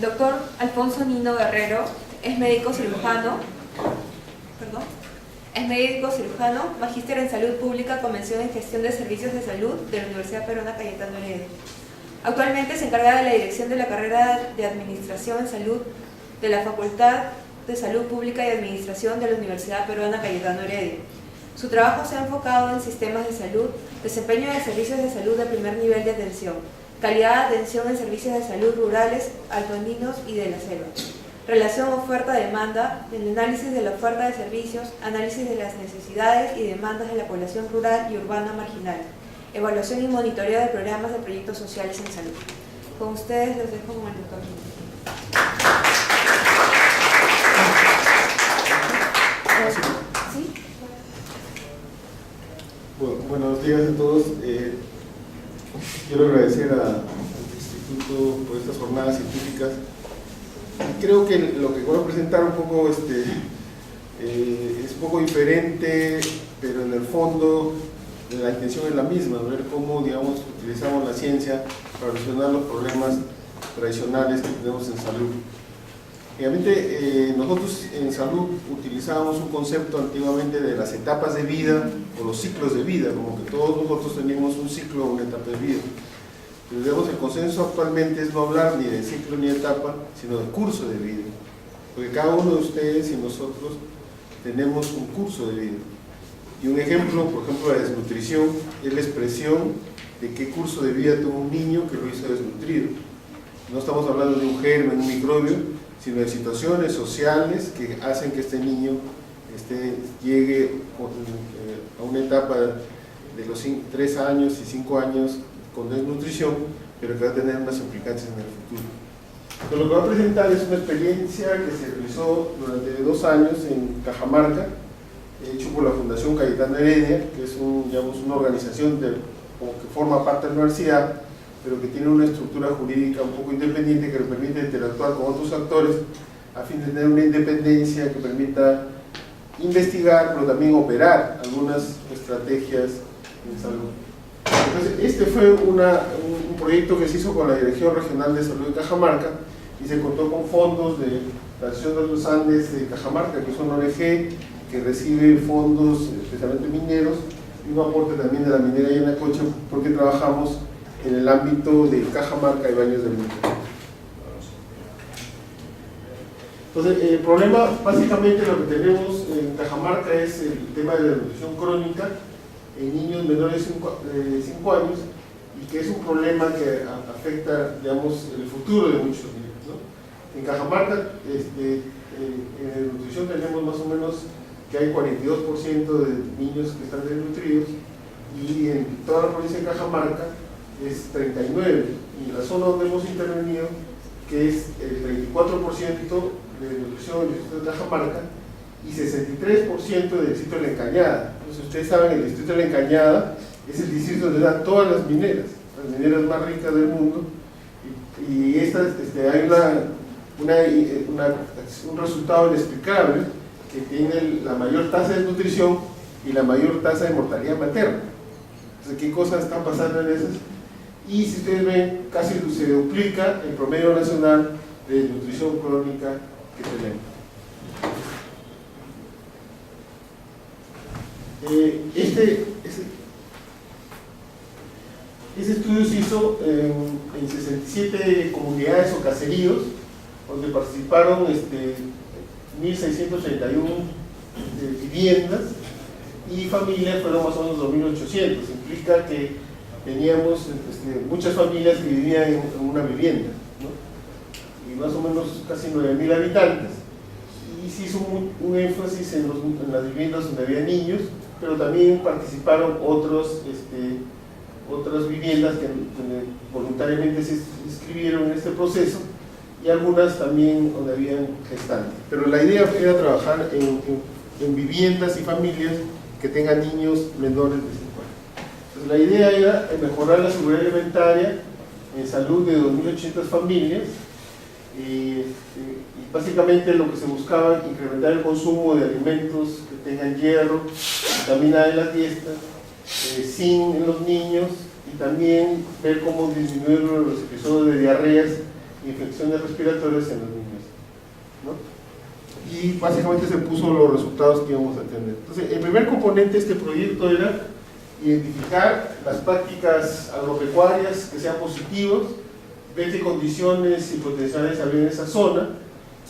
doctor Alfonso Nino Guerrero es médico cirujano, magíster en salud pública con mención en gestión de servicios de salud de la Universidad Peruana Cayetano Heredia. Actualmente se encarga de la dirección de la carrera de Administración en Salud de la Facultad de Salud Pública y Administración de la Universidad Peruana Cayetano Heredia. Su trabajo se ha enfocado en sistemas de salud, desempeño de servicios de salud de primer nivel de atención, calidad de atención en servicios de salud rurales, altoandinos y de la selva, relación oferta-demanda, el análisis de la oferta de servicios, análisis de las necesidades y demandas de la población rural y urbana marginal, evaluación y monitoreo de programas de proyectos sociales en salud. Con ustedes los dejo con el doctor. ¿Sí? Bueno, buenos días a todos. Quiero agradecer al Instituto por estas jornadas científicas. Creo que lo que voy a presentar un poco es un poco diferente, pero en el fondo la intención es la misma, ver cómo, digamos, utilizamos la ciencia para solucionar los problemas tradicionales que tenemos en salud. Obviamente, nosotros en salud utilizábamos un concepto antiguamente de las etapas de vida o los ciclos de vida, como que todos nosotros tenemos un ciclo o una etapa de vida. Pero digamos, el consenso actualmente es no hablar ni de ciclo ni de etapa, sino de curso de vida, porque cada uno de ustedes y nosotros tenemos un curso de vida. Y un ejemplo, por ejemplo, la desnutrición es la expresión de qué curso de vida tuvo un niño que lo hizo desnutrido. No estamos hablando de un germen, un microbio, sino de situaciones sociales que hacen que este niño llegue a una etapa de los 3 años y 5 años con desnutrición, pero que va a tener unas implicancias en el futuro. Entonces, lo que voy a presentar es una experiencia que se realizó durante 2 años en Cajamarca, hecho por la Fundación Cayetano Heredia, que es una organización que forma parte de la universidad, pero que tiene una estructura jurídica un poco independiente que le permite interactuar con otros actores a fin de tener una independencia que permita investigar, pero también operar algunas estrategias en salud. Entonces, este fue un proyecto que se hizo con la Dirección Regional de Salud de Cajamarca y se contó con fondos de la Asociación de los Andes de Cajamarca, que es una ONG que recibe fondos especialmente mineros, y un aporte también de la minera Yanacocha, porque trabajamos en el ámbito de Cajamarca y Baños del Mundo. Entonces, el problema, básicamente lo que tenemos en Cajamarca es el tema de la nutrición crónica en niños menores de 5 años, y que es un problema que afecta, digamos, el futuro de muchos niños, ¿no? En Cajamarca, en nutrición tenemos más o menos que hay 42% de niños que están desnutridos, y en toda la provincia de Cajamarca es 39%, y en la zona donde hemos intervenido, que es el 34% de nutrición en el distrito de Cajamarca y 63% del distrito de La Encañada. Entonces, ustedes saben, el distrito de La Encañada es el distrito donde dan todas las mineras más ricas del mundo, y hay un resultado inexplicable, que tiene la mayor tasa de desnutrición y la mayor tasa de mortalidad materna. Entonces, ¿qué cosas están pasando en esas? Y si ustedes ven, casi se duplica el promedio nacional de nutrición crónica que tenemos. Ese estudio se hizo en 67 comunidades o caseríos, donde participaron 1.631 viviendas, y familias fueron más o menos 2.800. Implica que teníamos muchas familias que vivían en una vivienda, ¿no? Y más o menos casi 9.000 habitantes, y se hizo un énfasis en las viviendas donde había niños, pero también participaron otras viviendas que voluntariamente se inscribieron en este proceso, y algunas también donde habían gestantes. Pero la idea era trabajar en viviendas y familias que tengan niños menores de 5 años. Entonces, la idea era mejorar la seguridad alimentaria en salud de 2.800 familias, y básicamente lo que se buscaba era incrementar el consumo de alimentos que tengan hierro, vitamina A en las dietas, zinc en los niños, y también ver cómo disminuir los episodios de diarreas infecciones respiratorias en los niños, ¿no? Y básicamente se puso los resultados que íbamos a tener. Entonces, el primer componente de este proyecto era identificar las prácticas agropecuarias que sean positivas, ver qué condiciones y potenciales había en esa zona,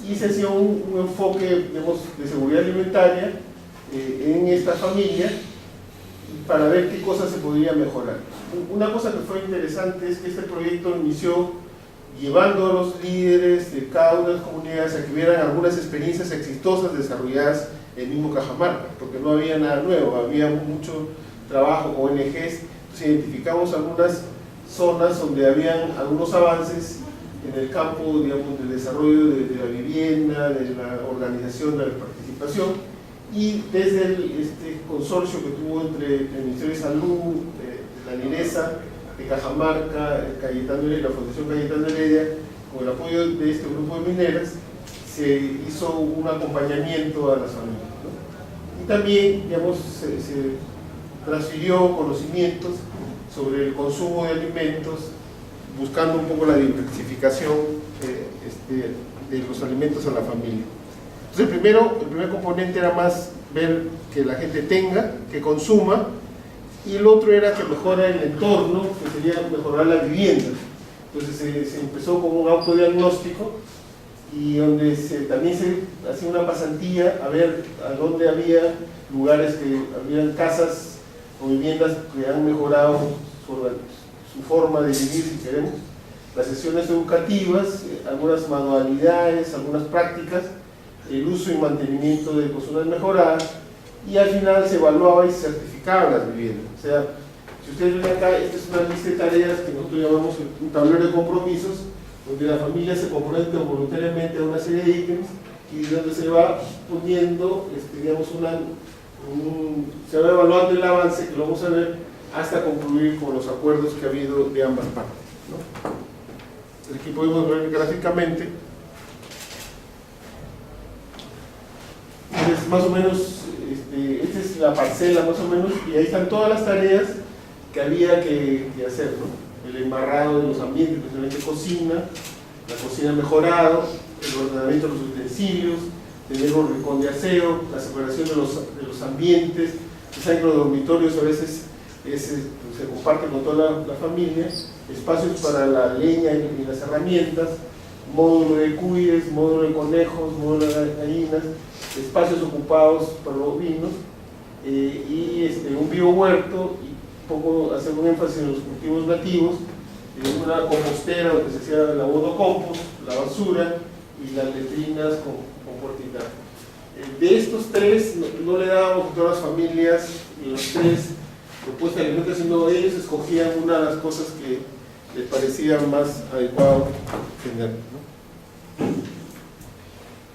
y se hacía un enfoque, digamos, de seguridad alimentaria en esta familia para ver qué cosas se podría mejorar. Una cosa que fue interesante es que este proyecto inició llevando a los líderes de cada una de las comunidades a que vieran algunas experiencias exitosas desarrolladas en el mismo Cajamarca, porque no había nada nuevo, había mucho trabajo con ONGs. Entonces identificamos algunas zonas donde habían algunos avances en el campo, digamos, del desarrollo de la vivienda, de la organización, de la participación, y desde este consorcio que tuvo entre el Ministerio de Salud, la NIRESA, de Cajamarca, Cayetano Heredia, la Fundación Cayetano Heredia, con el apoyo de este grupo de mineras, se hizo un acompañamiento a las familias, ¿no? Y también, digamos, se transfirió conocimientos sobre el consumo de alimentos, buscando un poco la diversificación de los alimentos a la familia. Entonces, el primer componente era más ver que la gente tenga, que consuma, y el otro era que mejora el entorno, que sería mejorar la vivienda. Entonces se empezó con un autodiagnóstico y donde también se hacía una pasantía a ver a dónde había lugares que habían casas o viviendas que han mejorado su forma de vivir, si queremos. Las sesiones educativas, algunas manualidades, algunas prácticas, el uso y mantenimiento de zonas mejoradas, y al final se evaluaba y se certificaba las viviendas. O sea, si ustedes ven acá, esta es una lista de tareas que nosotros llamamos un tablero de compromisos, donde la familia se compromete voluntariamente a una serie de ítems y donde se va poniendo, digamos, se va evaluando el avance, que lo vamos a ver, hasta concluir con los acuerdos que ha habido de ambas partes, ¿no? Aquí podemos ver gráficamente. Entonces, más o menos, esta es la parcela más o menos, y ahí están todas las tareas que había que hacer, ¿no? El embarrado de los ambientes, especialmente cocina, la cocina mejorado, el ordenamiento de los utensilios, tener un rincón de aseo, la separación de los ambientes. Saben que los dormitorios a veces se comparten con toda la familia, espacios para la leña y las herramientas, módulo de cuyes, módulo de conejos, módulo de gallinas, espacios ocupados para los vinos, y un biohuerto, y un poco hacer un énfasis en los cultivos nativos, una compostera donde se hacía el abono compost, la basura y las letrinas con puertita. De estos tres no le dábamos a todas las familias los tres propuestas de alimentos, sino ellos escogían una de las cosas que les parecía más adecuado tener, ¿no?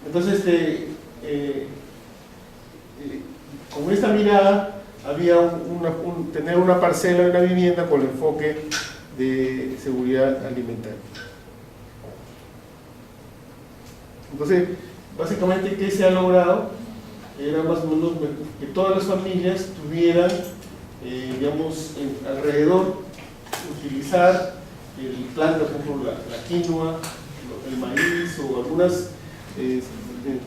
Entonces, con esta mirada había tener una parcela de una vivienda con el enfoque de seguridad alimentaria. Entonces, básicamente, ¿qué se ha logrado? Era más o menos que todas las familias tuvieran, digamos, alrededor, utilizar el planta, por ejemplo, la quinoa, el maíz o algunas,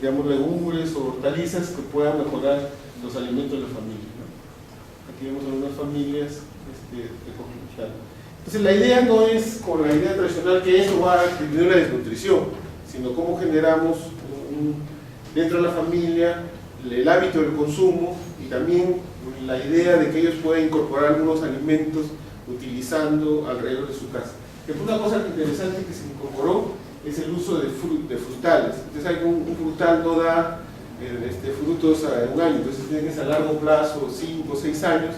digamos, legumbres o hortalizas que puedan mejorar los alimentos de la familia, ¿no? Aquí vemos algunas familias recogiendo. Entonces, la idea no es con la idea tradicional que eso va a disminuir la desnutrición, sino cómo generamos dentro de la familia el hábito del consumo y también la idea de que ellos puedan incorporar algunos alimentos utilizando alrededor de su casa. Una cosa interesante que se incorporó es el uso de frutales. Entonces, hay un frutal no da frutos en un año, entonces tiene que ser a largo plazo, 5 o 6 años.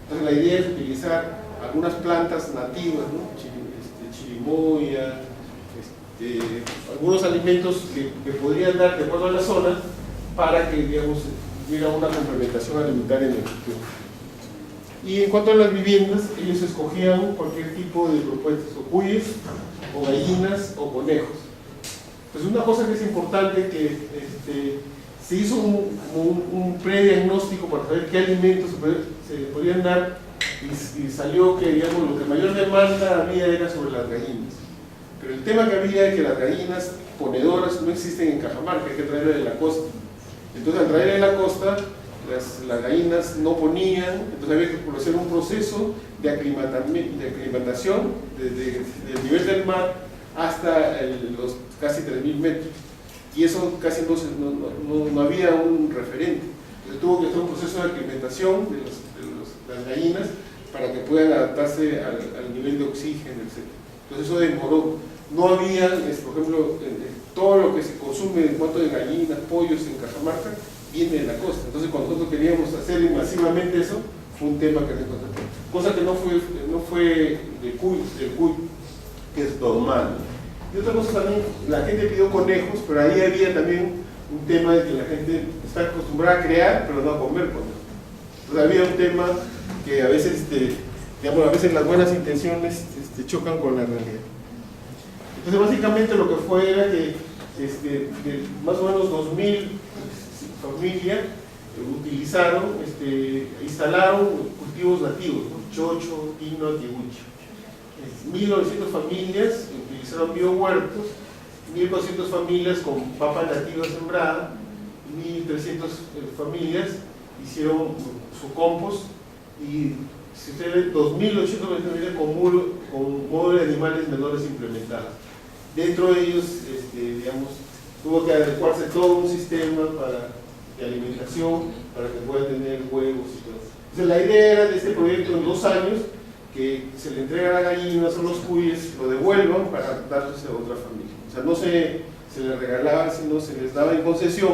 Entonces, la idea es utilizar algunas plantas nativas, ¿no? Chirimoya, algunos alimentos que podrían dar de acuerdo a la zona para que, digamos, hubiera una complementación alimentaria en el futuro. Y en cuanto a las viviendas, ellos escogían cualquier tipo de propuestas, o cuyes, o gallinas, o conejos. Pues una cosa que es importante que se hizo un prediagnóstico para saber qué alimentos se podrían dar, y salió que, digamos, lo que mayor demanda había era sobre las gallinas. Pero el tema que había es que las gallinas ponedoras no existen en Cajamarca, hay que traerlas de la costa. Entonces al traerlas de la costa, las gallinas no ponían, entonces había que hacer un proceso de aclimatación desde el nivel del mar hasta los casi 3.000 metros. Y eso casi no había un referente. Entonces tuvo que hacer un proceso de aclimatación de las gallinas para que puedan adaptarse al nivel de oxígeno, etc. Entonces eso demoró. No había, por ejemplo, todo lo que se consume en cuanto de gallinas, pollos en Cajamarca, viene de la costa. Entonces cuando nosotros queríamos hacer masivamente eso, fue un tema que encontramos. Cosa que no fue del Cuy, que es normal. Y otra cosa también, la gente pidió conejos, pero ahí había también un tema de que la gente está acostumbrada a crear, pero no a comer conejos. Entonces había un tema que a veces, digamos, a veces las buenas intenciones chocan con la realidad. Entonces básicamente lo que fue era que de más o menos 2.000 familias utilizaron, instalaron cultivos nativos, ¿no? Chocho, pino, atibucho. 1.900 familias utilizaron biohuertos, 1.200 familias con papa nativa sembrada, 1.300 familias hicieron su compost y si usted ve 2.800 familias con módulos de animales menores implementados. Dentro de ellos, digamos, tuvo que adecuarse todo un sistema de alimentación para que puedan tener huevos y todo. Entonces la idea era de este proyecto en 2 años que se le entrega a las gallinas o los cuyes, lo devuelvan para darles a otra familia. O sea, no se les regalaba, sino se les daba en concesión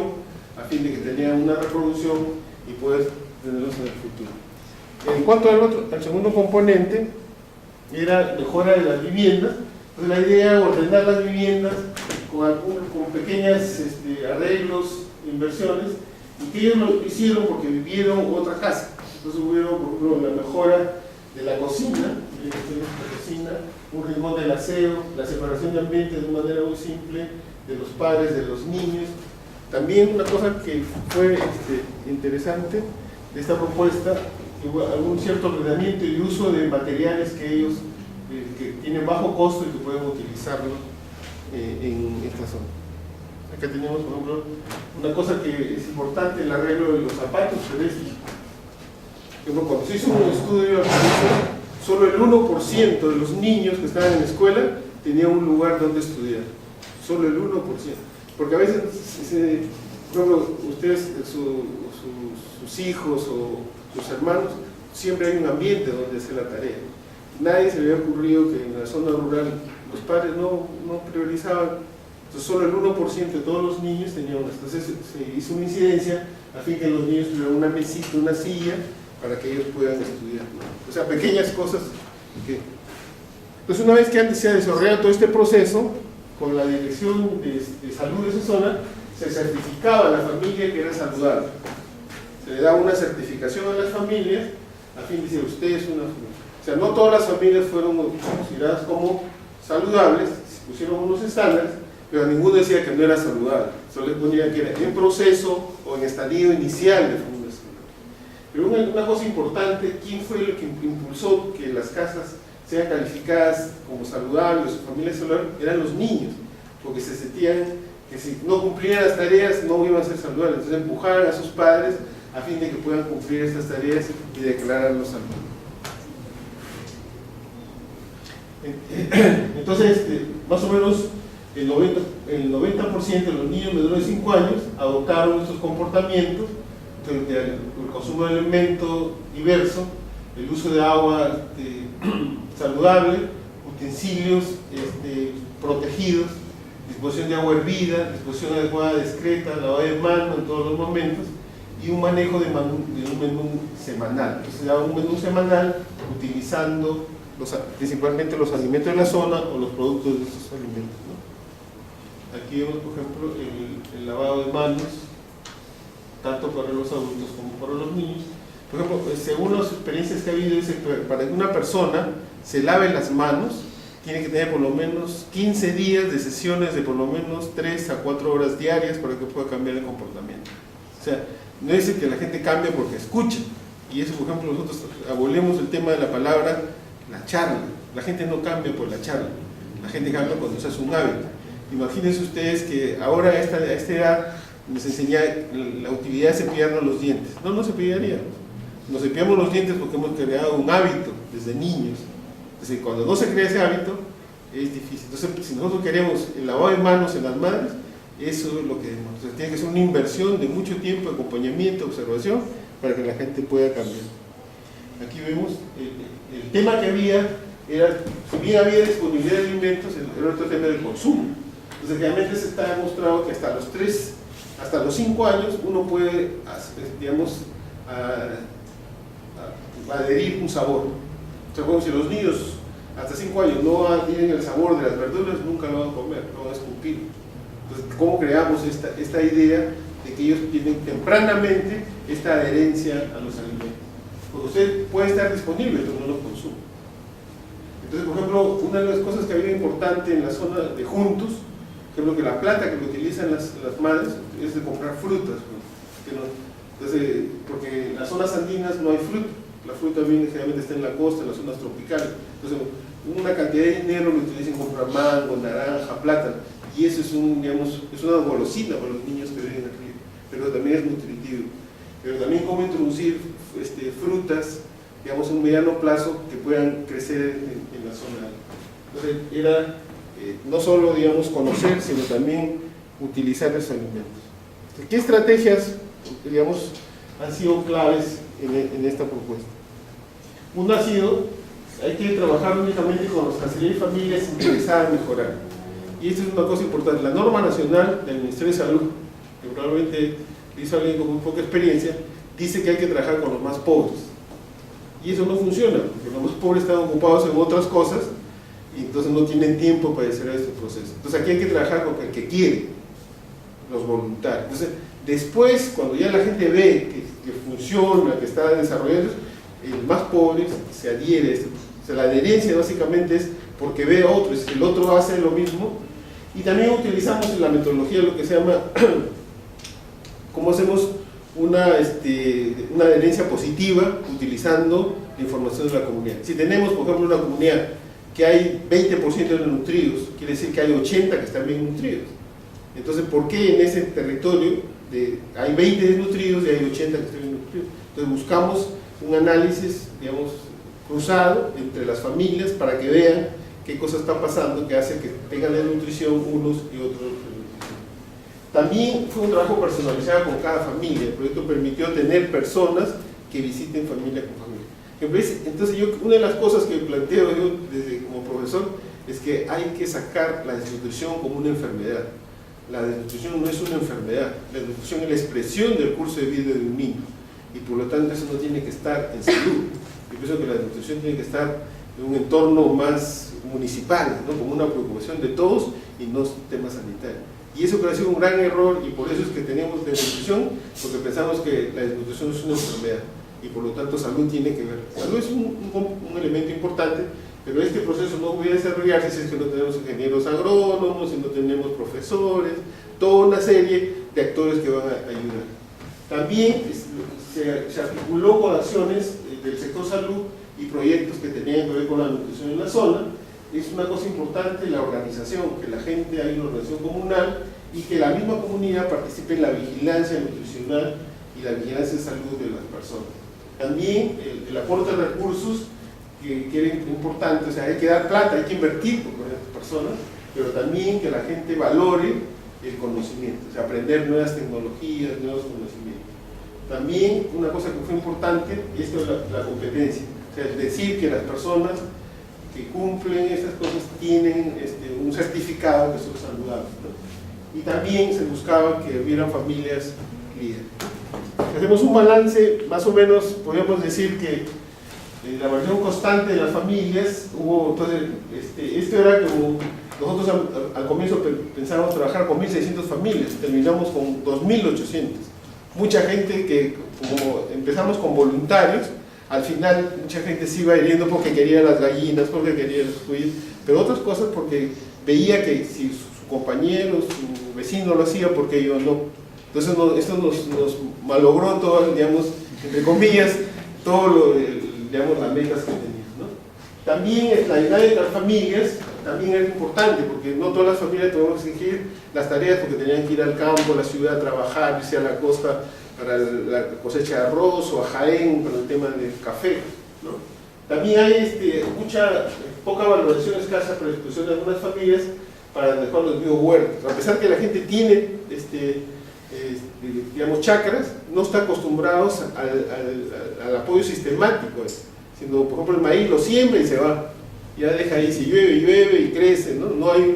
a fin de que tenían una reproducción y poder tenerlos en el futuro. En cuanto al segundo componente, era mejora de las viviendas. Entonces la idea era ordenar las viviendas con pequeños arreglos, inversiones, y que ellos lo hicieron porque vivieron otra casa. Entonces hubieron, por ejemplo, la mejora de la cocina, un rincón del aseo, la separación de ambientes de una manera muy simple, de los padres, de los niños. También una cosa que fue interesante de esta propuesta, hubo algún cierto ordenamiento y uso de materiales que ellos que tienen bajo costo y que pueden utilizarlo en esta zona. Acá tenemos, por ejemplo, una cosa que es importante, el arreglo de los zapatos, pero es cuando se hizo un estudio, solo el 1% de los niños que estaban en la escuela tenían un lugar donde estudiar. Solo el 1%. Porque a veces, por ejemplo, ustedes, sus hijos o sus hermanos, siempre hay un ambiente donde hacer la tarea. Nadie se le había ocurrido que en la zona rural los padres no priorizaban. Entonces solo el 1% de todos los niños tenían una. Entonces se hizo una incidencia a fin que los niños tuvieran una mesita, una silla, para que ellos puedan estudiar. O sea, pequeñas cosas. Entonces una vez que se ha desarrollado todo este proceso, con la dirección de salud de esa zona, se certificaba a la familia que era saludable. Se le daba una certificación a las familias a fin de decir, usted es una familia. O sea, no todas las familias fueron consideradas como saludables, se pusieron unos estándares, pero ninguno decía que no era saludable. Solo les ponía que era en proceso o en estadio inicial de fundación. Pero una cosa importante, ¿quién fue el que impulsó que las casas sean calificadas como saludables o familias saludables? Eran los niños, porque se sentían que si no cumplían las tareas no iban a ser saludables. Entonces empujaron a sus padres a fin de que puedan cumplir estas tareas y declararlos saludables. Entonces, más o menos el 90% de los niños menores de 5 años adoptaron estos comportamientos, el consumo de alimentos diverso, el uso de agua saludable, utensilios protegidos, disposición de agua hervida, disposición adecuada, discreta, lavado de manos en todos los momentos y un manejo de un menú semanal. Entonces se daba un menú semanal utilizando principalmente los alimentos de la zona o los productos de esos alimentos, ¿no? Aquí vemos, por ejemplo, el lavado de manos, tanto para los adultos como para los niños. Por ejemplo, según las experiencias que ha habido, dice que para que una persona se lave las manos, tiene que tener por lo menos 15 días de sesiones de por lo menos 3 a 4 horas diarias para que pueda cambiar el comportamiento. O sea, no es que la gente cambie porque escucha. Y eso, por ejemplo, nosotros abolemos el tema de la palabra la charla. La gente no cambia por la charla la gente cambia cuando se hace un hábito. Imagínense ustedes que ahora a esta edad nos enseña la utilidad de cepillarnos los dientes. No nos cepillaríamos. Nos cepillamos los dientes porque hemos creado un hábito desde niños. Entonces, cuando no se crea ese hábito, es difícil. Entonces, si nosotros queremos el lavado de manos en las madres, eso es lo que debemos. Entonces, tiene que ser una inversión de mucho tiempo, acompañamiento, observación, para que la gente pueda cambiar. Aquí vemos el tema que había, era, si bien había disponibilidad de alimentos, era otro tema del consumo. Entonces, realmente se está demostrado que hasta los 5 años uno puede, digamos, adherir un sabor. O sea, como si los niños hasta 5 años no adhieren el sabor de las verduras, nunca lo van a comer, lo van a escupir. Entonces, ¿cómo creamos esta idea de que ellos tienen tempranamente esta adherencia a los alimentos? Porque usted puede estar disponible, pero no lo consume. Entonces, por ejemplo, una de las cosas que había importante en la zona de Juntos, creo que la plata que utilizan las madres es de comprar frutas. Entonces, porque en las zonas andinas no hay fruta. La fruta generalmente está en la costa, en las zonas tropicales. Entonces, una cantidad de dinero lo utilizan en comprar mango, naranja, plátano. Y eso es, es una golosina para los niños que viven aquí. Pero también es nutritivo. Pero también cómo introducir frutas, digamos, en un mediano plazo que puedan crecer en la zona. Entonces, era no solo, digamos, conocer, sino también utilizar esos alimentos. Entonces, ¿qué estrategias, digamos, han sido claves en esta propuesta? Uno ha sido, hay que trabajar únicamente con las caserías y familias interesadas en mejorar. Y esto es una cosa importante. La norma nacional del Ministerio de Salud, que probablemente hizo alguien con muy poca experiencia, dice que hay que trabajar con los más pobres. Y eso no funciona, porque los más pobres están ocupados en otras cosas y entonces no tienen tiempo para hacer este proceso. Entonces aquí hay que trabajar con el que quiere, los voluntarios. Entonces, después, cuando ya la gente ve que funciona, que está desarrollando, el más pobre se adhiere a esto. O sea, la adherencia básicamente es porque ve a otro, es que el otro hace lo mismo. Y también utilizamos en la metodología lo que se llama, cómo hacemos una adherencia positiva utilizando la información de la comunidad. Si tenemos, por ejemplo, una comunidad que hay 20% de nutridos, quiere decir que hay 80 que están bien nutridos. Entonces, ¿por qué en ese territorio hay 20 desnutridos y hay 80 que están bien nutridos? Entonces, buscamos un análisis, digamos, cruzado entre las familias para que vean qué cosa está pasando que hace que tengan desnutrición unos y otros. También fue un trabajo personalizado con cada familia. El proyecto permitió tener personas que visiten familia con familia. Entonces, una de las cosas que planteo yo como profesor es que hay que sacar la desnutrición como una enfermedad. La desnutrición no es una enfermedad, la desnutrición es la expresión del curso de vida de un niño y por lo tanto eso no tiene que estar en salud. Yo pienso que la desnutrición tiene que estar en un entorno más municipal, ¿no? Como una preocupación de todos y no tema sanitario. Y eso creo que ha sido un gran error y por eso es que tenemos desnutrición, porque pensamos que la desnutrición es una enfermedad y por lo tanto salud tiene que ver. Salud es un elemento importante, pero este proceso no puede desarrollarse si es que no tenemos ingenieros agrónomos, si no tenemos profesores, toda una serie de actores que van a ayudar. También se articuló con acciones del sector salud y proyectos que tenían que ver con la nutrición en la zona. Es una cosa importante la organización, que la gente haya una organización comunal y que la misma comunidad participe en la vigilancia nutricional y la vigilancia de salud de las personas. También el aporte de recursos, que era importante, o sea, hay que dar plata, hay que invertir con las personas, pero también que la gente valore el conocimiento, o sea, aprender nuevas tecnologías, nuevos conocimientos. También una cosa que fue importante, y esto es la competencia, o sea, es decir que las personas que cumplen estas cosas tienen un certificado que son saludables, ¿no? Y también se buscaba que hubieran familias líderes. Hacemos un balance, más o menos podríamos decir que la variación constante de las familias hubo, entonces, esto era como, nosotros al comienzo pensábamos trabajar con 1.600 familias, terminamos con 2.800. Mucha gente que, como empezamos con voluntarios, al final mucha gente se iba adhiriendo porque quería las gallinas, porque quería los cuy, pero otras cosas porque veía que si su compañero, su vecino lo hacía, porque yo no. Entonces esto nos malogró todo, digamos, entre comillas, todo lo, digamos, las metas que teníamos, ¿no? También la dinámica de las familias, también era importante, porque no todas las familias tuvieron que exigir las tareas porque tenían que ir al campo, a la ciudad a trabajar, irse a la costa para la cosecha de arroz, o a Jaén para el tema del café, ¿no? También hay poca valoración escasa para la exclusión de algunas familias para dejar los biohuertos. A pesar que la gente tiene digamos, chacras, no está acostumbrados al apoyo sistemático, sino, por ejemplo, el maíz lo siembra y se va, ya deja ahí, si llueve, llueve y crece, ¿no? No hay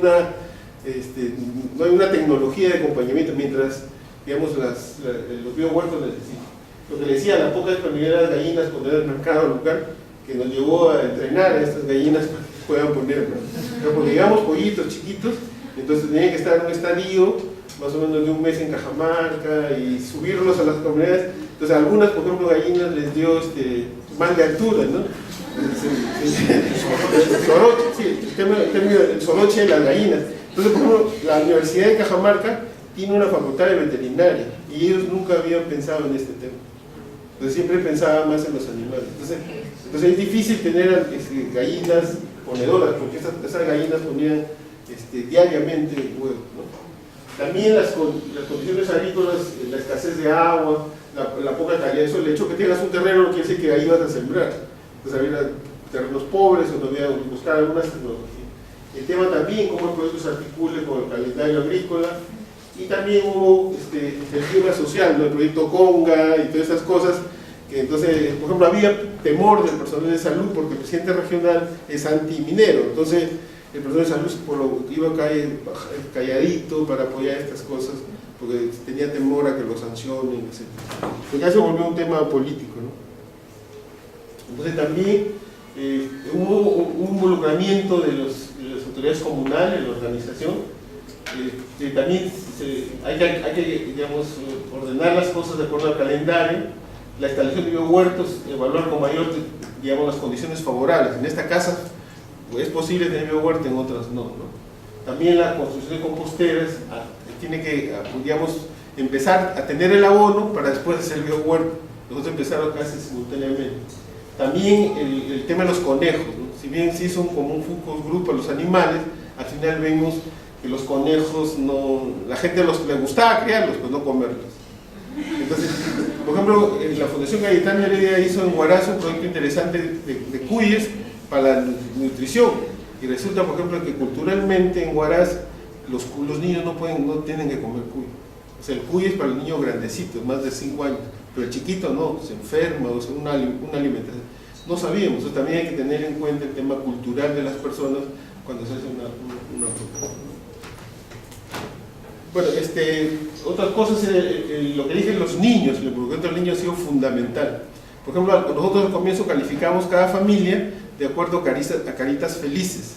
una tecnología de acompañamiento, mientras, digamos, los biohuertos necesitan. Lo que le decía, la poca disponibilidad de las gallinas cuando era el mercado local, que nos llevó a entrenar a estas gallinas para que puedan poner, ¿no? Pero porque digamos pollitos chiquitos, entonces tenían que estar en un estadio más o menos de un mes en Cajamarca y subirlos a las comunidades. Entonces algunas, por ejemplo, gallinas les dio mal de altura, ¿no? El soroche de las gallinas. Entonces, por ejemplo, la Universidad de Cajamarca tiene una facultad de veterinaria y ellos nunca habían pensado en este tema. Entonces siempre pensaban más en los animales. Entonces es difícil tener gallinas ponedoras, porque esas gallinas ponían diariamente huevos, ¿no? También las condiciones agrícolas, la escasez de agua, la poca calidad, eso, el hecho que tengas un terreno no quiere decir que ahí vas a sembrar. Entonces había terrenos pobres o no había que buscar algunas tecnologías. El tema también, cómo el proyecto se articule con el calendario agrícola, y también hubo el tema social, ¿no? El proyecto Conga y todas esas cosas, que entonces, por ejemplo, había temor del personal de salud porque el presidente regional es antiminero, entonces el personal de salud por lo iba calladito para apoyar estas cosas, porque tenía temor a que lo sancionen, etc. Porque ya se volvió un tema político, ¿no? Entonces también hubo un involucramiento de las autoridades comunales, la organización. También hay que digamos, ordenar las cosas de acuerdo al calendario, la instalación de biohuertos, evaluar con mayor, digamos, las condiciones favorables. En esta casa es posible tener biohuerto, en otras no. También la construcción de composteras tiene que, digamos, empezar a tener el abono para después hacer el biohuerto. Nosotros empezaron casi simultáneamente. También el tema de los conejos, ¿no? Si bien sí son como un focus group a los animales, al final vemos que los conejos la gente le gustaba criarlos, pues no comerlos. Entonces, por ejemplo, la Fundación Cayetano Heredia hizo en Huaraz un proyecto interesante de cuyes para la nutrición, y resulta, por ejemplo, que culturalmente en Huaraz los niños no tienen que comer cuy. O sea, el cuy es para los niños grandecitos, más de 5 años, pero el chiquito no, se enferma, o sea, una alimentación. No sabíamos, entonces también hay que tener en cuenta el tema cultural de las personas cuando se hace una propuesta. Bueno, otras cosas, lo que dije, los niños, el involucramiento de los niños ha sido fundamental. Por ejemplo, nosotros al comienzo calificamos cada familia de acuerdo a caritas felices,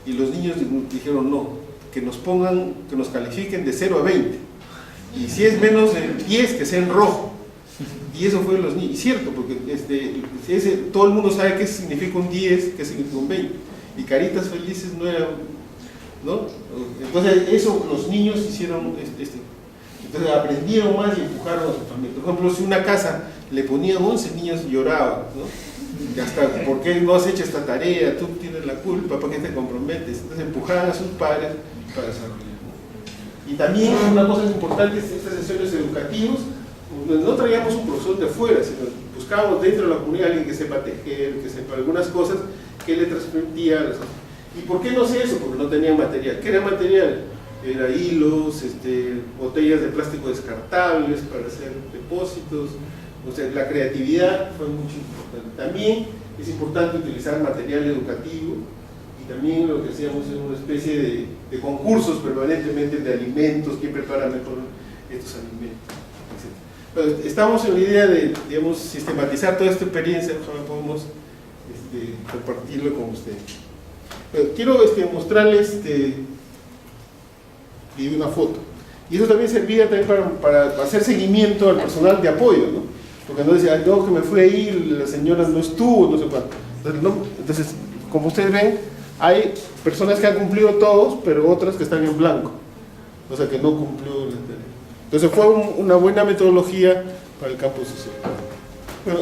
y los niños dijeron no, que nos califiquen de 0 a 20, y si es menos de 10, que sea en rojo. Y eso fue los niños, y cierto, porque todo el mundo sabe qué significa un 10, qué significa un 20, y caritas felices no era, ¿no? Entonces eso los niños hicieron, entonces aprendieron más y empujaron a su familia. Por ejemplo, si una casa le ponían 11 niños, lloraban, ¿no? Y hasta, ¿por qué no has hecho esta tarea? Tú tienes la culpa, ¿para qué te comprometes? Entonces empujaban a sus padres para desarrollar, ¿no? Y también una cosa importante es estas sesiones educativas. No traíamos un profesor de fuera, sino buscábamos dentro de la comunidad alguien que sepa tejer, que sepa algunas cosas, que le transmitía las cosas. ¿Y por qué no sé eso? Porque no tenían material. ¿Qué era material? Era hilos, botellas de plástico descartables para hacer depósitos. O sea, la creatividad fue mucho importante. También es importante utilizar material educativo, y también lo que hacíamos es una especie de concursos permanentemente de alimentos, quién prepara mejor estos alimentos, etc. Pero estamos en la idea de, digamos, sistematizar toda esta experiencia, ojalá podemos compartirlo con ustedes. Pero quiero mostrarles una foto, y eso también servía también para hacer seguimiento al personal de apoyo, ¿no? Porque no decía, no, que me fui a ir, la señora no estuvo, no sé cuánto. Entonces, ¿no? Entonces, como ustedes ven, hay personas que han cumplido todos, pero otras que están en blanco, o sea que no cumplió la tarea. Entonces fue una buena metodología para el campo social. Bueno,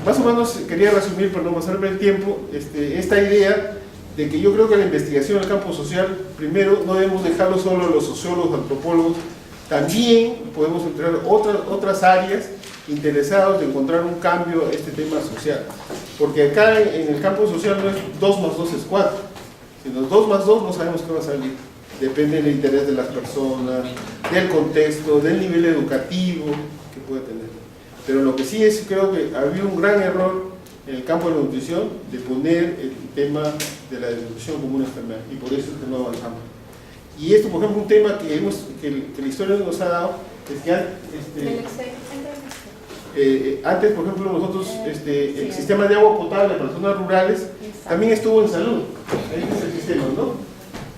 más o menos quería resumir para no pasarme el tiempo, esta idea de que yo creo que la investigación en el campo social, primero, no debemos dejarlo solo a los sociólogos, antropólogos, también podemos entrar otras áreas interesados de encontrar un cambio a este tema social. Porque acá en el campo social no es 2 más 2 es 4, sino 2 más 2 no sabemos qué va a salir. Depende del interés de las personas, del contexto, del nivel educativo que puede tener. Pero lo que sí es, creo que había un gran error en el campo de la nutrición de poner el tema de la desnutrición como una enfermedad, y por eso es que no avanzamos. Y esto, por ejemplo, un tema que la historia nos ha dado es que antes, por ejemplo, nosotros, el sistema de agua potable para zonas rurales también estuvo en salud. Ahí es el sistema, ¿no?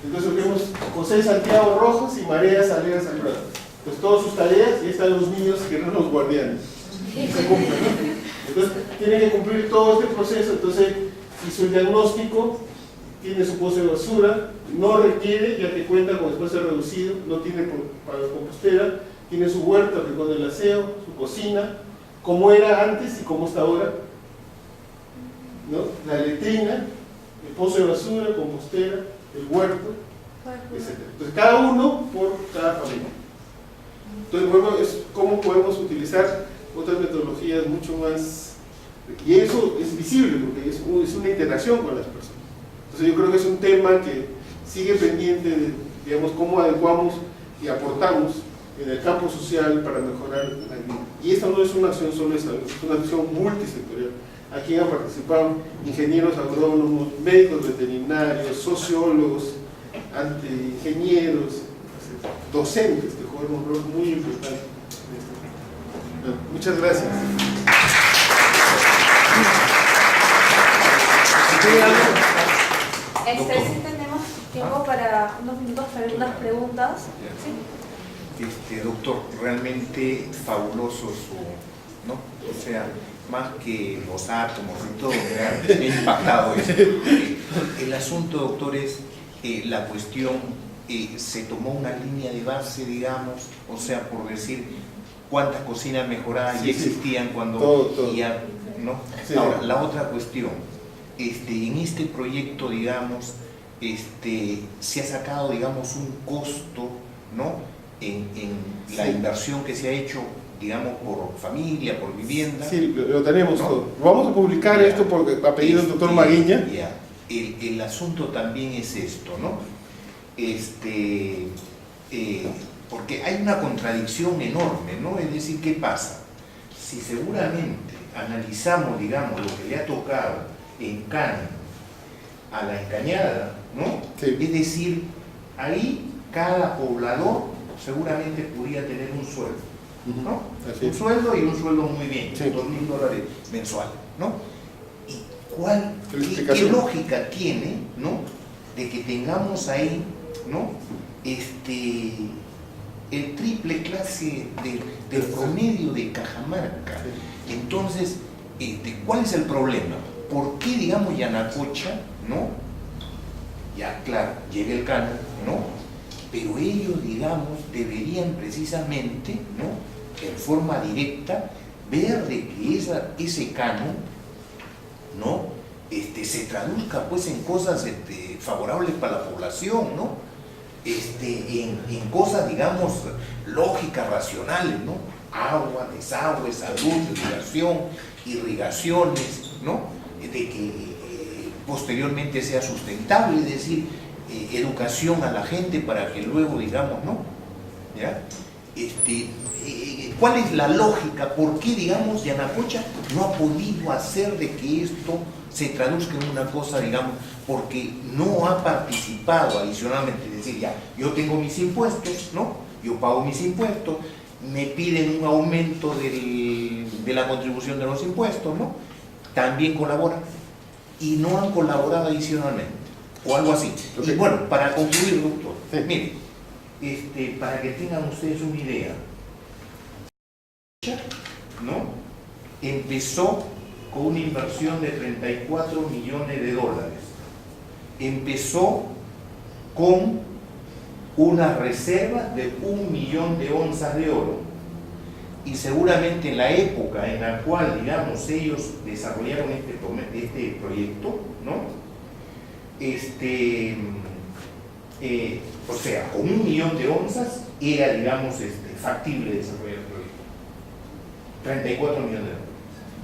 Entonces tenemos José Santiago Rojas y María Salinas Zambrano. Pues todas sus tareas, y están los niños que eran los guardianes. Se cumplen, ¿no? Entonces tienen que cumplir todo este proceso. Entonces hizo el diagnóstico, tiene su pozo de basura, no requiere, ya que cuenta con espacio reducido, no tiene para la compostera, tiene su huerto que con el aseo, su cocina, como era antes y como está ahora, ¿no? La letrina, el pozo de basura, compostera, el huerto, etc. Entonces cada uno por cada familia. Entonces, bueno, es cómo podemos utilizar otras metodologías mucho más, y eso es visible porque es una interacción con las personas. Entonces yo creo que es un tema que sigue pendiente de, digamos, cómo adecuamos y aportamos en el campo social para mejorar la vida. Y esta no es una acción solo de salud, es una acción multisectorial. Aquí han participado ingenieros agrónomos, médicos veterinarios, sociólogos, ingenieros, docentes que juegan un rol muy importante. Bueno, muchas gracias. Sí tenemos tiempo para unos minutos para algunas preguntas. ¿Sí? Doctor, realmente fabuloso ¿no? O sea, más que los átomos y todo, me ha impactado eso. El asunto, doctor, es la cuestión, se tomó una línea de base, digamos, o sea, por decir cuántas cocinas mejoradas ya existían cuando todo. Ya, ¿no? Sí. Ahora, la otra cuestión, en este proyecto, digamos, se ha sacado, digamos, un costo, ¿no? En la inversión que se ha hecho, digamos, por familia, por vivienda. Sí, lo tenemos, ¿no? Todo. Vamos a publicar esto a pedido del doctor Maguiña. El asunto también es esto, ¿no? Porque hay una contradicción enorme, ¿no? Es decir, ¿qué pasa? Si seguramente analizamos, digamos, lo que le ha tocado en Cana a la Encañada, ¿no? Sí. Es decir, ahí cada poblador seguramente podría tener un sueldo, ¿no? Un sueldo y un sueldo muy bien, sí. $2.000 mensuales, ¿no? ¿Y qué lógica tiene, ¿no? De que tengamos ahí, ¿no? El triple clase del promedio de Cajamarca. Entonces, ¿cuál es el problema? ¿Por qué, digamos, Yanacocha, ¿no? Ya, claro, llega el canon, ¿no? Pero ellos, digamos, deberían precisamente, ¿no? En forma directa, ver de que ese canon, ¿no? Se traduzca, pues, en cosas favorables para la población, ¿no? En cosas, digamos, lógicas, racionales, ¿no? Agua, desagüe, salud, irrigaciones, ¿no? De que posteriormente sea sustentable, es decir, educación a la gente para que luego, digamos, ¿no? ¿Ya? ¿Cuál es la lógica? ¿Por qué, digamos, Yanacocha no ha podido hacer de que esto se traduzca en una cosa, digamos, porque no ha participado adicionalmente? Es decir, ya, yo tengo mis impuestos, ¿no? Yo pago mis impuestos, me piden un aumento de la contribución de los impuestos, ¿no? También colaboran y no han colaborado adicionalmente, o algo así. Y bueno, para concluir, doctor, mire, para que tengan ustedes una idea, ¿no? Empezó con una inversión de $34 millones. Empezó con una reserva de 1 millón de onzas de oro. Y seguramente en la época en la cual, digamos, ellos desarrollaron este proyecto, ¿no? o sea, con 1 millón de onzas era, digamos, factible desarrollar el proyecto. 34 millones de dólares,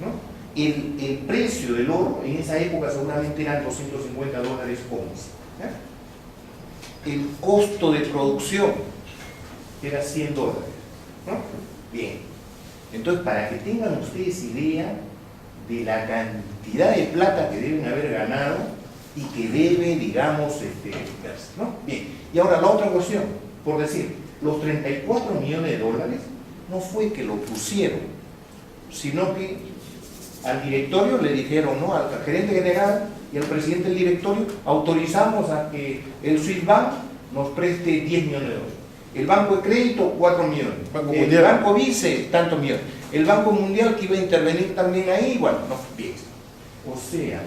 ¿no? El precio del oro en esa época seguramente eran $250 onza, ¿ya? El costo de producción era $100, ¿no? Bien. Entonces, para que tengan ustedes idea de la cantidad de plata que deben haber ganado y que debe, digamos, verse, ¿no? Bien. Y ahora la otra cuestión, por decir, los 34 millones de dólares no fue que lo pusieron, sino que al directorio le dijeron, ¿no?, al gerente general y al presidente del directorio, autorizamos a que el Swissbank nos preste 10 millones de dólares. El Banco de Crédito, 4 millones. El Banco Vice, tantos millones. El Banco Mundial, que iba a intervenir también ahí, bueno, no, bien. O sea,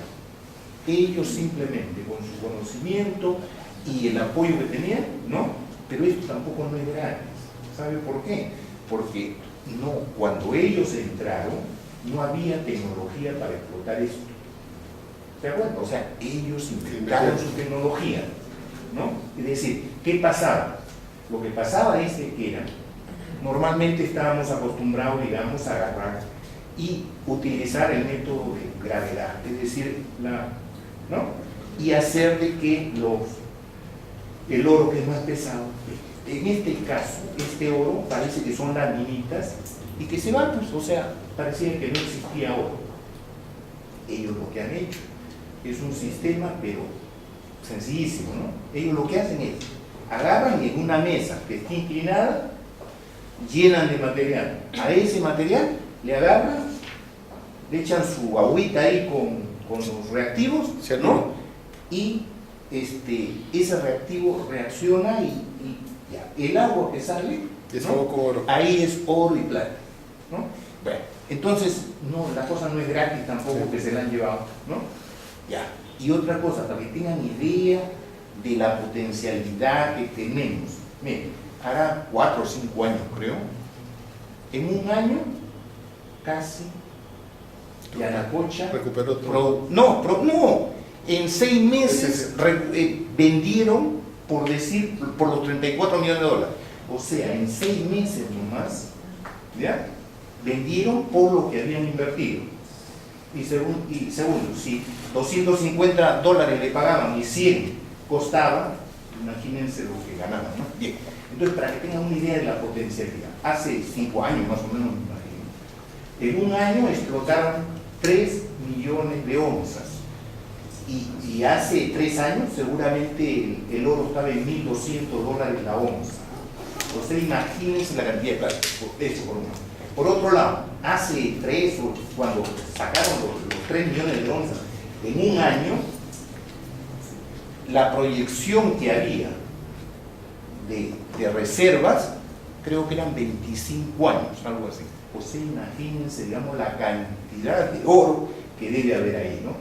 ellos simplemente con su conocimiento y el apoyo que tenían, ¿no? Pero esto tampoco no es gratis. ¿Sabe por qué? Porque no, cuando ellos entraron, no había tecnología para explotar esto. ¿Se acuerdan? O sea, ellos inventaron su tecnología, ¿no? Es decir, ¿qué pasaba? Lo que pasaba es que era, normalmente estábamos acostumbrados, digamos, a agarrar y utilizar el método de gravedad, es decir, ¿no? Y hacer de que el oro que es más pesado, en este caso, este oro parece que son laminitas y que se van, pues, o sea, parecía que no existía oro. Ellos lo que han hecho es un sistema, pero sencillísimo, ¿no? Ellos lo que hacen es, agarran y en una mesa que está inclinada, llenan de material. A ese material le agarran, le echan su agüita ahí con los reactivos, ¿no? Y ese reactivo reacciona y ya, el agua que sale, ¿no?, oro. Ahí es oro y plata, ¿no? Bueno, entonces, no, la cosa no es gratis tampoco, sí, que se la han llevado, ¿no? Ya. Y otra cosa, para que tengan idea de la potencialidad que tenemos. Miren, hará 4 o 5 años, creo, en un año casi Yanacocha recuperó todo. No, en 6 meses vendieron, por decir, por los 34 millones de dólares. O sea, en 6 meses nomás, ¿ya?, vendieron por lo que habían invertido. Y segundo, si $250 le pagaban y 100 costaba, imagínense lo que ganaban, ¿no? Bien, entonces para que tengan una idea de la potencialidad, hace 5 años más o menos, me imagino, en un año explotaron 3 millones de onzas y hace 3 años seguramente el oro estaba en $1.200 la onza. O sea, imagínense la cantidad de plata, eso por uno. Por otro lado, hace 3 o cuando sacaron los 3 millones de onzas en un año, la proyección que había de reservas, creo que eran 25 años, algo así. O sea, imagínense, digamos, la cantidad de oro que debe haber ahí, ¿no?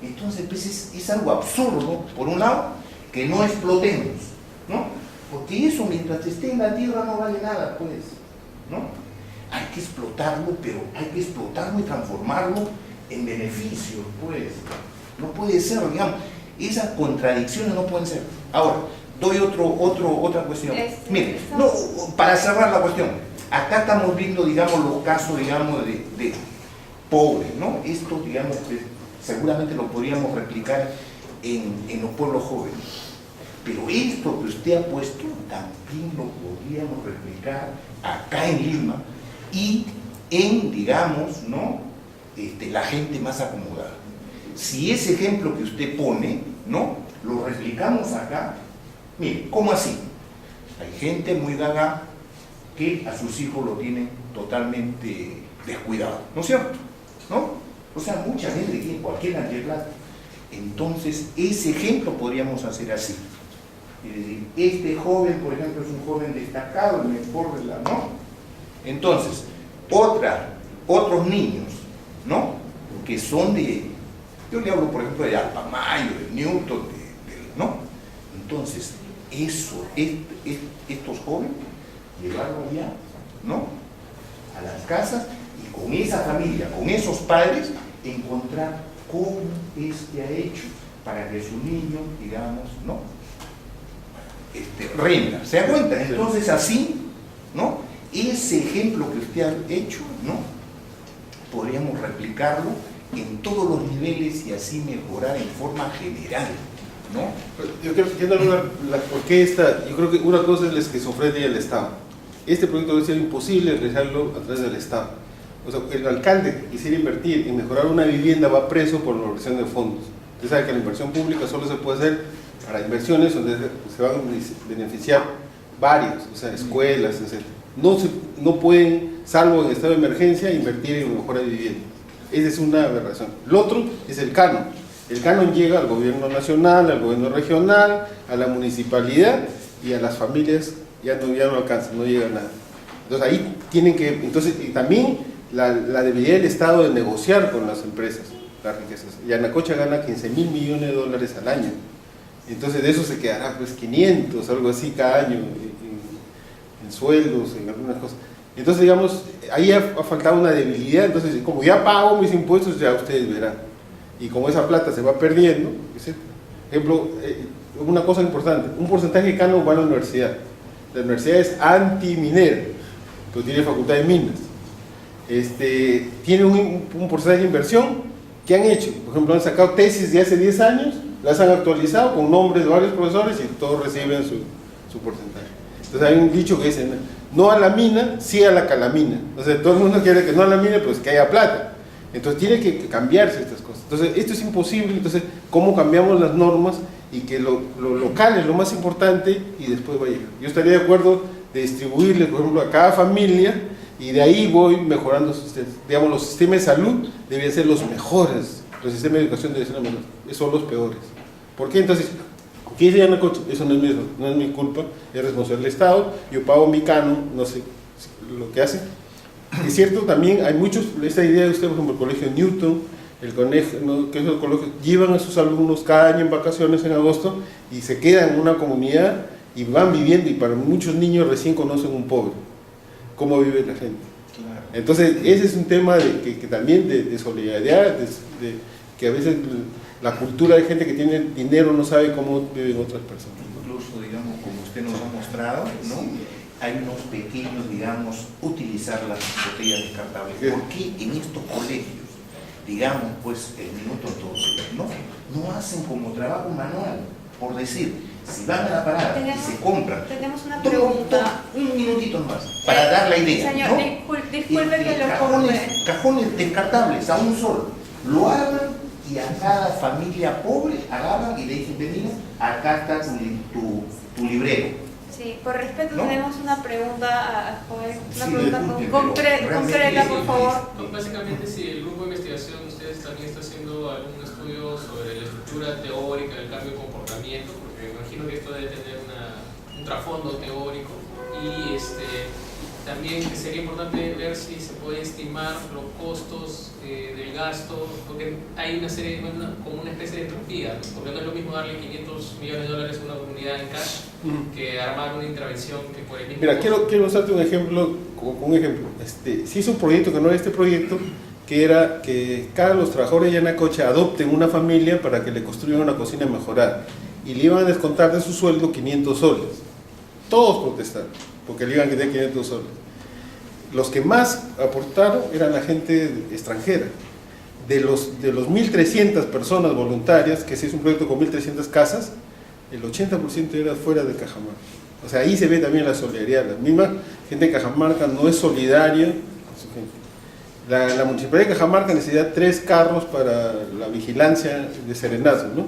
Entonces, pues es algo absurdo, por un lado, que no explotemos, ¿no? Porque eso, mientras esté en la tierra, no vale nada, pues, ¿no? Hay que explotarlo, pero hay que explotarlo y transformarlo en beneficio, pues. No puede ser, digamos, esas contradicciones no pueden ser. Ahora, doy otra cuestión. Mire, no, para cerrar la cuestión, acá estamos viendo, digamos, los casos, digamos, de pobres, ¿no? Esto, digamos, seguramente lo podríamos replicar en los pueblos jóvenes. Pero esto que usted ha puesto, también lo podríamos replicar acá en Lima y en, digamos, ¿no?, la gente más acomodada. Si ese ejemplo que usted pone, ¿no?, lo replicamos acá, mire, ¿cómo así? Hay gente muy gaga que a sus hijos lo tienen totalmente descuidado, ¿no es cierto? ¿No? O sea, mucha gente que tiene cualquier cantidad de plata. Entonces, ese ejemplo podríamos hacer así. Es decir, este joven, por ejemplo, es un joven destacado, el mejor de la, ¿no? Entonces, otros niños, ¿no?, que son yo le hablo, por ejemplo, de Alpamayo, de Newton, ¿no? Entonces, estos jóvenes, llevarlos ya, ¿no?, a las casas y con esa familia, con esos padres, encontrar cómo es que ha hecho para que su niño, digamos, ¿no? Renta, ¿se da cuenta? Entonces así, ¿no? Ese ejemplo que usted ha hecho, ¿no? Podríamos replicarlo en todos los niveles y así mejorar en forma general, ¿no? Yo creo que ¿por qué esta? Yo creo que una cosa es la esquizofrenia del Estado. Este proyecto debe ser imposible realizarlo a través del Estado. O sea, el alcalde que quisiera invertir en mejorar una vivienda va preso por la inversión de fondos. Usted sabe que la inversión pública solo se puede hacer para inversiones donde se van a beneficiar varios, o sea, escuelas, etc. No pueden, salvo en estado de emergencia, invertir en mejora de vivienda. Esa es una aberración. Lo otro es el canon. El canon llega al gobierno nacional, al gobierno regional, a la municipalidad y a las familias ya no alcanza, no llega a nada. Entonces ahí tienen que, y también la debilidad del Estado de negociar con las empresas las riquezas. Yanacocha gana 15.000 millones de dólares al año. Entonces de eso se quedará pues 500, algo así cada año en sueldos, en algunas cosas. Entonces digamos, ahí ha faltado una debilidad. Entonces como ya pago mis impuestos, ya ustedes verán. Y como esa plata se va perdiendo, etc. Ejemplo, una cosa importante, un porcentaje de canon va a la universidad. La universidad es anti-minera, pero tiene facultad de minas. Tiene un porcentaje de inversión que han hecho. Por ejemplo, han sacado tesis de hace 10 años, las han actualizado con nombres de varios profesores y todos reciben su porcentaje. Entonces hay un dicho que dice, no a la mina, sí a la calamina. O sea, todo el mundo quiere que no a la mina, pues que haya plata. Entonces tiene que cambiarse estas cosas. Entonces esto es imposible. Entonces, ¿cómo cambiamos las normas? Y que lo local es lo más importante y después va a llegar. Yo estaría de acuerdo de distribuirle, por ejemplo, a cada familia y de ahí voy mejorando sus sistemas. Digamos, los sistemas de salud deben ser los mejores, los sistemas de educación deben ser los mejores, esos son los peores. ¿Por qué? Entonces, ¿qué dice Yanacocha? Eso no es mi culpa, es responsabilidad del Estado, yo pago mi canon, no sé lo que hace. Es cierto, también hay muchos, esta idea de usted, por ejemplo, el colegio Newton, el colegio, ¿no? Que es el colegio, llevan a sus alumnos cada año en vacaciones en agosto y se quedan en una comunidad y van viviendo, y para muchos niños recién conocen un pobre, cómo vive la gente. Claro. Entonces ese es un tema que también de solidaridad, que a veces la cultura de gente que tiene dinero no sabe cómo viven otras personas, ¿no? Incluso, digamos, como usted nos ha mostrado, ¿no? Hay unos pequeños, digamos, utilizar las botellas descartables. ¿Por qué en estos colegios, digamos, pues el minuto entonces, no hacen como trabajo manual? Por decir, si van a la parada y se compran, tenemos una pregunta, un minutito más, para dar la idea, señor, ¿no? disculpe que lo cajones descartables a un solo, lo arman y a cada familia pobre agarran y le dicen, vení, acá está tu librero. Sí, por respeto, ¿no? Tenemos una pregunta a Joel, una Sí, pregunta concreta, por favor. Básicamente, si el grupo de investigación ustedes también está haciendo algún estudio sobre la estructura teórica del cambio de comportamiento, porque me imagino que esto debe tener un trasfondo teórico, y también sería importante ver si se puede estimar los costos del gasto, porque hay una serie, como una especie de entropía, ¿no? Porque no es lo mismo darle 500 millones de dólares a una comunidad en cash que armar una intervención que por el mismo Mira, costo. quiero mostrarte un ejemplo, se hizo un proyecto que no era este proyecto, que era que cada los trabajadores de Yanacocha adopten una familia para que le construyan una cocina mejorada y le iban a descontar de su sueldo 500 soles. Todos protestaron porque le iban a quitar 500 soles. Los que más aportaron eran la gente extranjera. De los 1.300 personas voluntarias, que se hizo un proyecto con 1.300 casas, el 80% era fuera de Cajamarca. O sea, ahí se ve también la solidaridad. La misma gente de Cajamarca no es solidaria con su gente. La Municipalidad de Cajamarca necesita 3 carros para la vigilancia de serenazgo, ¿no?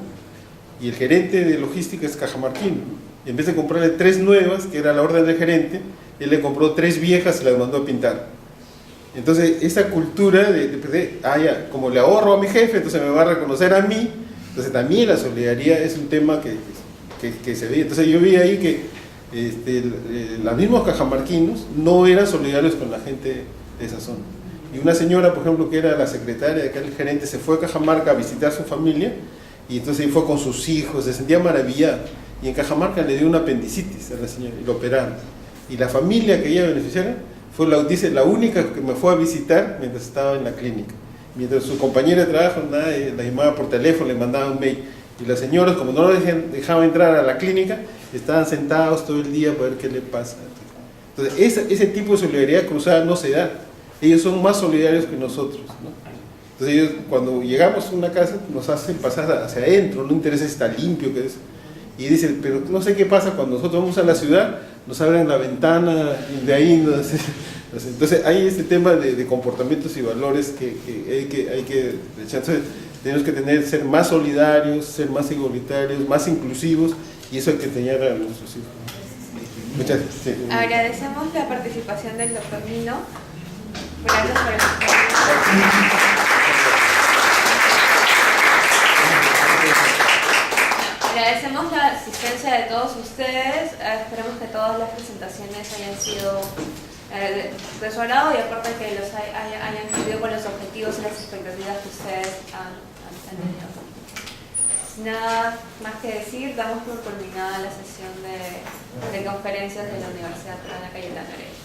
Y el gerente de logística es cajamarquino, ¿no? Y en vez de comprarle 3 nuevas, que era la orden del gerente, él le compró 3 viejas y las mandó a pintar. Entonces, esa cultura ya, como le ahorro a mi jefe, entonces me va a reconocer a mí. Entonces, también la solidaridad es un tema que se ve. Entonces, yo vi ahí que los mismos cajamarquinos no eran solidarios con la gente de esa zona. Y una señora, por ejemplo, que era la secretaria de aquel gerente, se fue a Cajamarca a visitar a su familia, y entonces fue con sus hijos, se sentía maravillada. Y en Cajamarca le dio una apendicitis a la señora y lo operaron. Y la familia que ella beneficiara fue la única que me fue a visitar mientras estaba en la clínica. Mientras su compañera de trabajo la llamaba por teléfono, le mandaba un mail. Y las señoras, como no lo dejaban entrar a la clínica, estaban sentados todo el día para ver qué le pasa. Entonces, ese tipo de solidaridad cruzada no se da. Ellos son más solidarios que nosotros, ¿no? Entonces, ellos, cuando llegamos a una casa, nos hacen pasar hacia adentro, no interesa si está limpio, que es. Y dicen, pero no sé qué pasa cuando nosotros vamos a la ciudad, nos abren la ventana y de ahí nos... Entonces, hay este tema de comportamientos y valores que hay que echar. Entonces, tenemos que ser más solidarios, ser más igualitarios, más inclusivos, y eso hay que enseñar a nuestros hijos. Muchas gracias. Sí. Agradecemos la participación del doctor Nino. Gracias por el... Agradecemos la asistencia de todos ustedes. Esperemos que todas las presentaciones hayan sido de su agrado y aparte que los hayan cumplido con los objetivos y las expectativas que ustedes han tenido. Nada más que decir, damos por culminada la sesión de conferencias de la Universidad Peruana Cayetano Heredia.